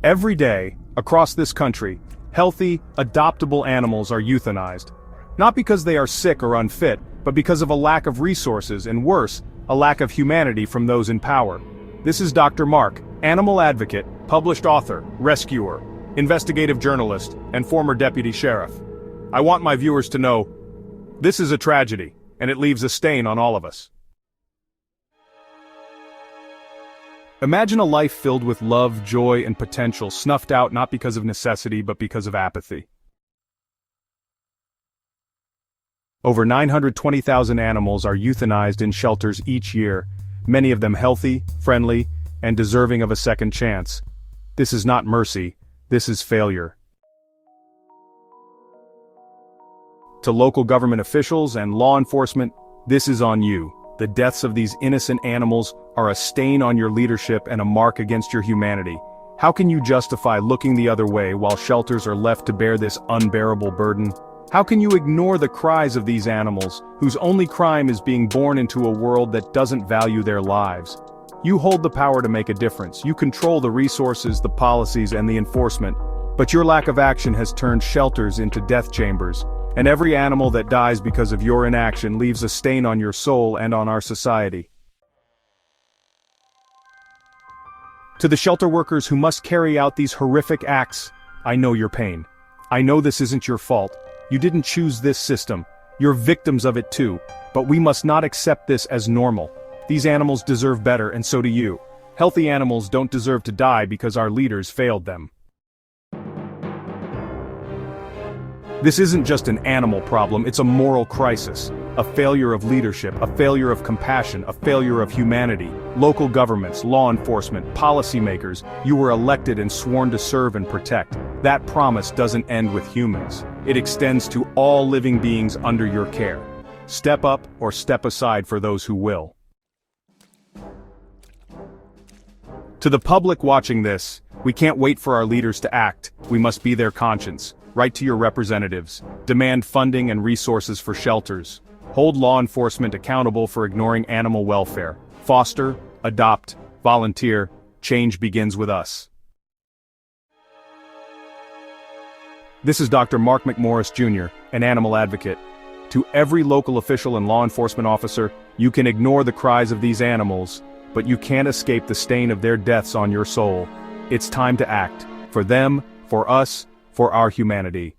Every day, across this country, healthy, adoptable animals are euthanized. Not because they are sick or unfit, but because of a lack of resources and worse, a lack of humanity from those in power. This is Dr. Mark, animal advocate, published author, rescuer, investigative journalist, and former deputy sheriff. I want my viewers to know, this is a tragedy, and it leaves a stain on all of us. Imagine a life filled with love, joy, and potential, snuffed out not because of necessity but because of apathy. Over 920,000 animals are euthanized in shelters each year, many of them healthy, friendly, and deserving of a second chance. This is not mercy, this is failure. To local government officials and law enforcement, this is on you. The deaths of these innocent animals are a stain on your leadership and a mark against your humanity. How can you justify looking the other way while shelters are left to bear this unbearable burden? How can you ignore the cries of these animals, whose only crime is being born into a world that doesn't value their lives? You hold the power to make a difference. You control the resources, the policies, and the enforcement. But your lack of action has turned shelters into death chambers. And every animal that dies because of your inaction leaves a stain on your soul and on our society. To the shelter workers who must carry out these horrific acts, I know your pain. I know this isn't your fault. You didn't choose this system. You're victims of it too. But we must not accept this as normal. These animals deserve better, and so do you. Healthy animals don't deserve to die because our leaders failed them. This isn't just an animal problem, it's a moral crisis. A failure of leadership, a failure of compassion, a failure of humanity. Local governments, law enforcement, policymakers, you were elected and sworn to serve and protect. That promise doesn't end with humans. It extends to all living beings under your care. Step up or step aside for those who will. To the public watching this, we can't wait for our leaders to act. We must be their conscience. Write to your representatives. Demand funding and resources for shelters. Hold law enforcement accountable for ignoring animal welfare. Foster, adopt, volunteer. Change begins with us. This is Dr. Mark McMorris Jr., an animal advocate. To every local official and law enforcement officer, you can ignore the cries of these animals, but you can't escape the stain of their deaths on your soul. It's time to act. For them, for us, for our humanity.